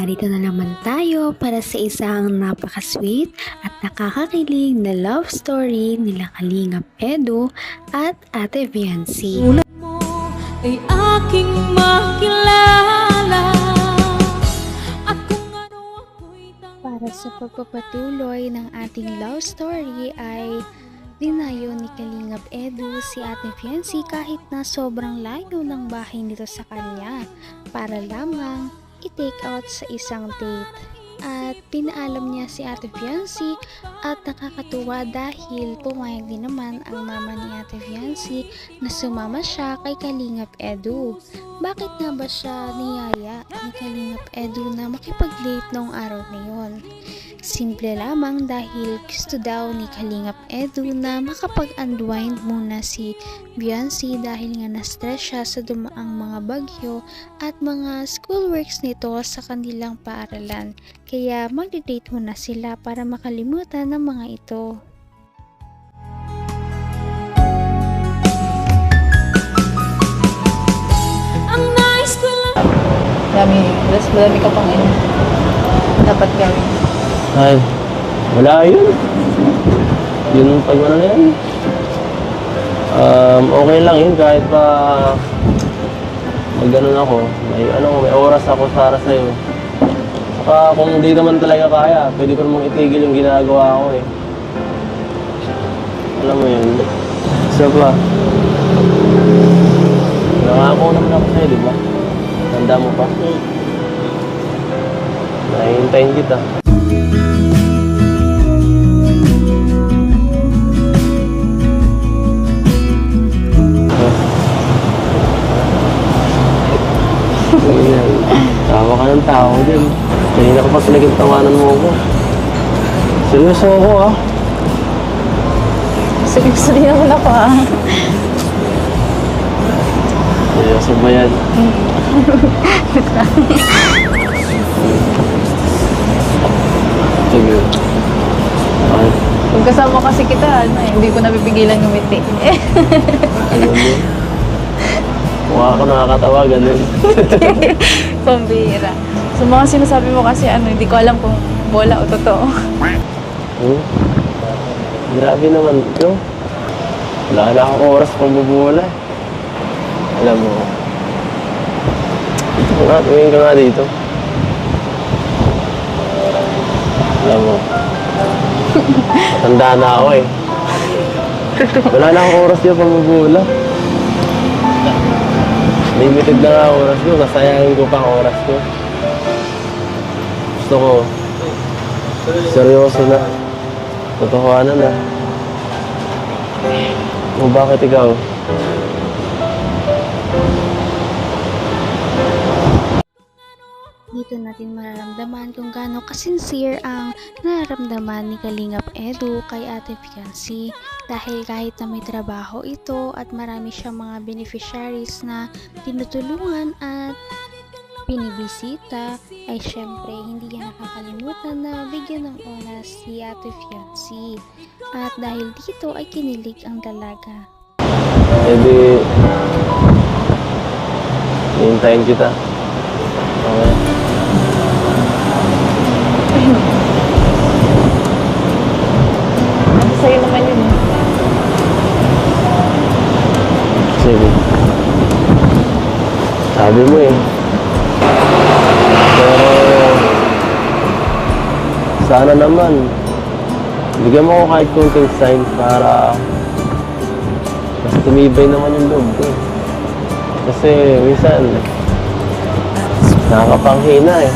narito na naman tayo para sa isang napaka-sweet at nakakakilig na love story nila Kalingap Edu at Ate Viancy. Tulad mo ay aking makilala at kung ano ako'y Para sa pagpapatuloy ng ating love story ay dinayo ni Kalingap Edu si Ate Viancy kahit na sobrang layo ng bahay nito sa kanya para lamang i-take out sa isang date. At pinaalam niya si Ate Viancy at nakakatuwa dahil pumayag din naman ang mama ni Ate Viancy na sumama siya kay Kalingap Edu. Bakit nga ba siya niyaya ni Kalingap Edu na makipag-date noong araw na yon? Simple lamang dahil gusto daw ni Kalingap Edu na makapag-unwind muna si Viancy dahil nga na-stress siya sa dumaang mga bagyo at mga schoolworks nito sa kanilang paaralan. Kaya mag-date muna sila para makalimutan ng mga ito. ang nais ko lang. Madami ka pang dapat gawin. Ay, wala yun. Yun pag ano na yan. Okay lang yun kahit pa mag-ganon ako. May oras ako para sa'yo. Saka kung di naman talaga kaya, pwede ko namang itigil yung ginagawa ko eh. Alam mo yun. Isa pa. Nangako naman ako sa'yo, di ba? Tanda mo pa? Nahihintayin kita. Tawa ka ng tao din. Kanina ka pa pinagtawanan mo ako. Seryoso ako ah. Seryoso din naman ako Seryoso ba yan? Sige. Okay. Kung kasama kasi kita, hindi ko napipigilan ngumiti. Alam mo? Mukha ako nakakatawa, ganun. Pambihira. So mga sinasabi mo kasi hindi ko alam kung bola o totoo. Grabe naman ito. Wala na akong oras pang bubula. Alam mo. Tumingin ka nga dito. Alam mo. Matanda na ako eh. Wala na akong oras dito pang bubula. Limited na nga ang oras ko. Nasayangin ko pa ang oras ko. Gusto ko. Seryoso na. Totohanan na. O bakit ikaw? Dito natin mararamdaman kung gaano kasincere ang nararamdaman ni Kalingap Edu kay Ate Viancy dahil kahit na may trabaho ito at marami siyang mga beneficiaries na tinutulungan at pinibisita ay syempre hindi niya nakakalimutan na bigyan ng oras si Ate Viancy at dahil dito ay kinilig ang dalaga. E di... hihintayin kita. Okay. Sa'yo naman yun. Sige. Sabi mo eh. Pero... sana naman. Bigyan mo ako kahit konting sign para... mas tumibay naman yung loob ko. Kasi minsan... nakakapanghina eh.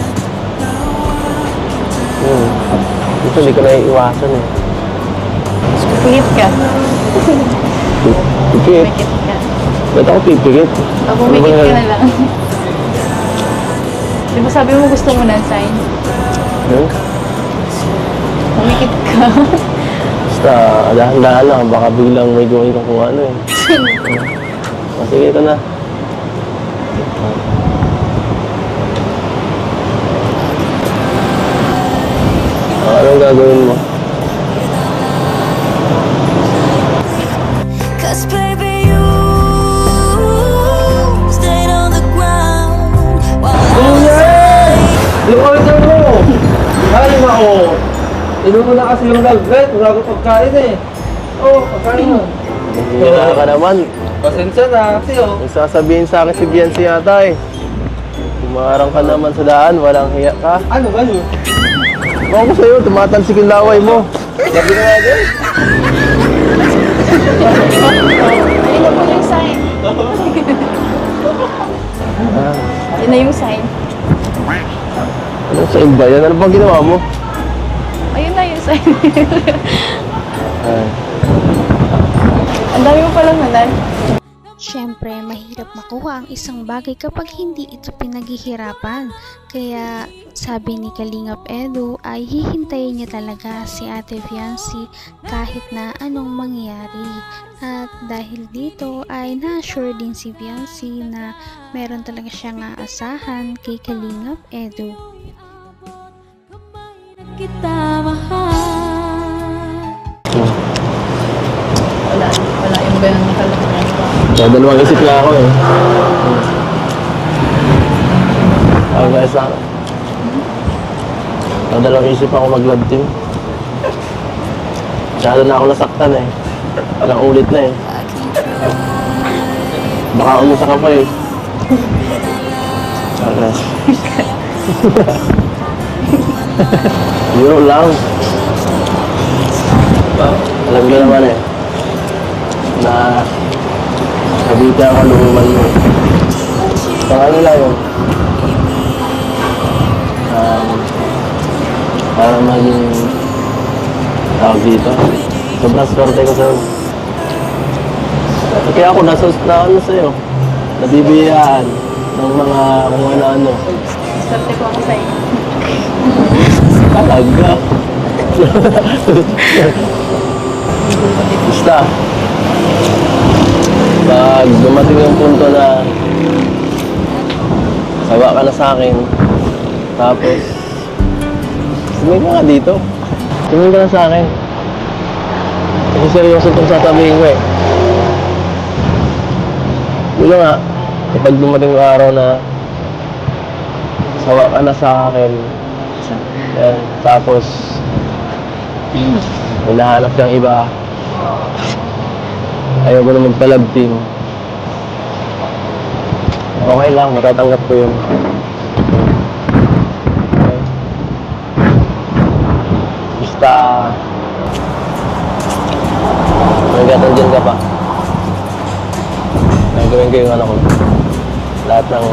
Ito hindi ko naiiwasan eh. Pihit ka. Pipikit? Pihit ka. Ba't ako pipikit? Pumikit ka na lang. Di ba sabi mo gusto mo ng sign? Pumikit ka. Basta, dahan-dahan lang. Baka biglang may gawin kung ano eh. Sige, ito na. Anong gagawin mo? Cause baby you stayed on the ground while I was away. Yung order mo! Ay, mao! Inumo na kasi yung velvet, wala ko pagkain eh. Oo, pagkain mo. Hira ka naman. Pasensya na, kasi oh. Sasabihin sa akin si Biancy yata eh. Kumarang ka naman sa daan, walang hiya ka. Ano ba yun? Ako ko sa'yo, tumatalsik yung laway mo. Sabi ka nga dyan. Ayun na po yung sign. Yun na yung sign. Ano sa iba yan? Ano bang ginawa mo? Ayun na yung sign. Ay. Ang dami mo palang nanan. Siyempre, mahirap makuha ang isang bagay kapag hindi ito pinaghihirapan. Kaya sabi ni Kalingap Edu ay hihintayin niya talaga si Ate Fiancy kahit na anong mangyari. At dahil dito ay na-assure din si Fiancy na meron talaga siyang aasahan kay Kalingap Edu. Kita mahal. Wala yung ganun nakalagay pa. So, dalawang isip na ako eh. Ay, guys lang. Dalawang isip ako mag-love team. Masyado na ako nasaktan eh. Ilang ulit na eh. Baka umusa ka pa eh. Okay. Yun lang. Alam ko naman eh. Na nabita ako lumuman mo. So ano lang yun? Para maging tawag dito. Sobrang swerte ko sa'yo. Kaya ako na ano sa'yo. Nabibiyaan ng mga kung ano-ano. Swerte ko ako sa'yo. Talaga. Basta. Pag dumating yung punto na sawa ka na sa akin, tapos tumingin ka nga dito. Tumingin ka na sa akin. Kasi seryoso itong sasabihin ko eh. Wala nga, kapag dumating yung araw na sawa ka na sa akin, yan, tapos hinahanap kang iba, ayaw ko na magpa-love team. Okay lang, matatanggap ko yun. Okay. Basta hanggat nandyan ka pa, nagawin ko yung ano ko. Lahat ng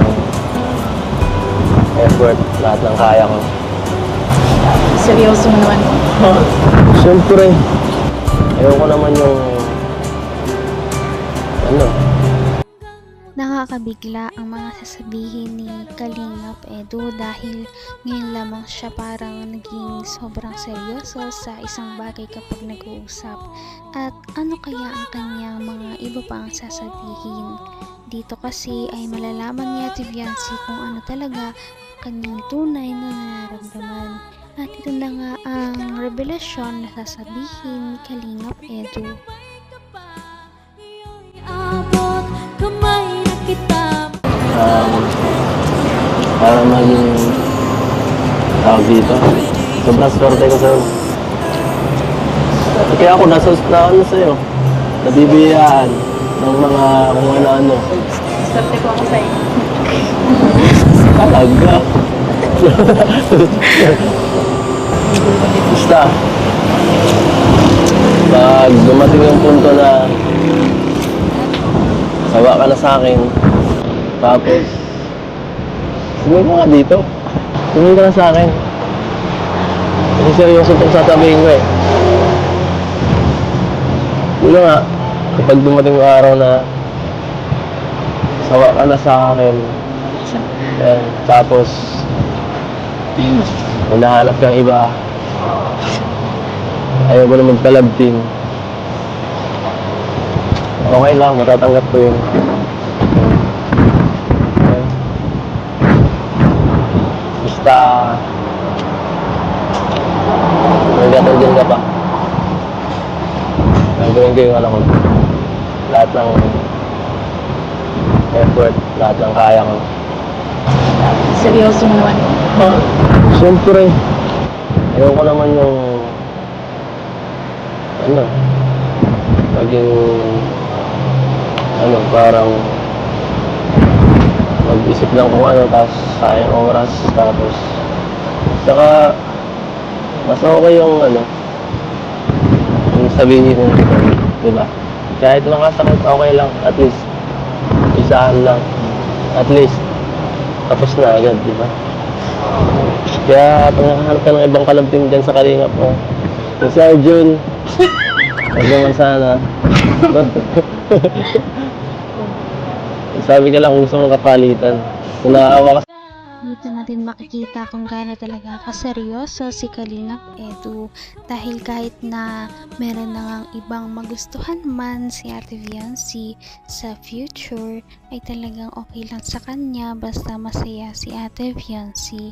effort, lahat ng kaya ko. Seryoso mo naman. Siyempre, ayaw ko naman yung ano. Nakakabigla ang mga sasabihin ni Kalingap Edu dahil ngayon lamang siya parang naging sobrang seryoso sa isang bagay kapag nag-uusap. At ano kaya ang kanyang mga iba pang sasabihin? Dito kasi ay malalaman niya si Fiancy kung ano talaga kanyang tunay na nararamdaman. At ito na nga ang revelasyon na sasabihin ni Kalingap Edu. Abot kamay na kita. Para maging tawag dito. Sobrang swerte ko sa'yo. Kaya ako na ano sa'yo. Nabibiyaan ng mga kung ano-ano. Swerte ko ako sa'yo. Talaga. Basta. Pag dumating yung punto na sawa ka na sa akin, tapos tumingin ka nga dito. Tumingin ka na sa akin. Kasi seryoso itong sasabihin ko eh. Wala nga, kapag dumating yung araw na sawa ka na sa akin, yan, tapos hinahanap kang iba, ayaw ko na magpa-love team. Okay lang, matatanggap ko yun. Okay. Basta hanggat nandyan ka pa, gagawin ko yung ano ko. Lahat ng effort, lahat ng kaya ko. seryoso naman. Siyempre, ayaw ko naman yung maging parang mag-isip lang kung tapos sayang oras, tapos saka mas okay yung yung sabihin niyo kung diba? Kahit makasakit, okay lang, at least isahan lang, at least tapos na agad, diba? Kaya pag nakahanap ka ng ibang kalabting dyan sa Kalingap mo, yung si Arjun, huwag naman sana. Sabi ka lang kung gusto mong kapalitan. Kung naaawa ka Dito natin makikita kung gaano talaga kaseryoso si Kalingap Edu, dahil kahit na meron na ngang ibang magustuhan man si Ate Viancy sa future, ay talagang okay lang sa kanya basta masaya si Ate Viancy.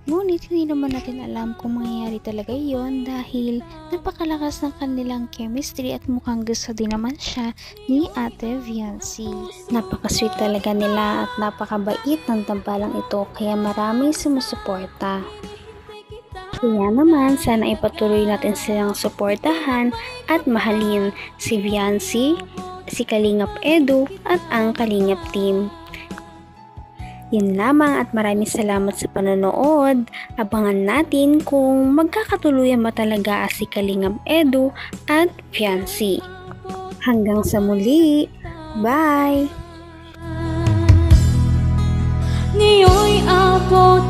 Ngunit hindi naman natin alam kung mangyayari talaga yon, dahil napakalakas ng kanilang chemistry at mukhang gusto din naman siya ni Ate Viancy. Napaka-sweet talaga nila at napakabait ng tambalang ito, kaya maraming sumusuporta. Kaya naman, sana ipatuloy natin silang suportahan at mahalin si Viancy, si Kalingap Edu at ang Kalingap team. Yun lamang at maraming salamat sa panonood. Abangan natin kung magkakatuluyan ba talaga si Kalingap Edu at Viancy. Hanggang sa muli. Bye! Ngayon'y abot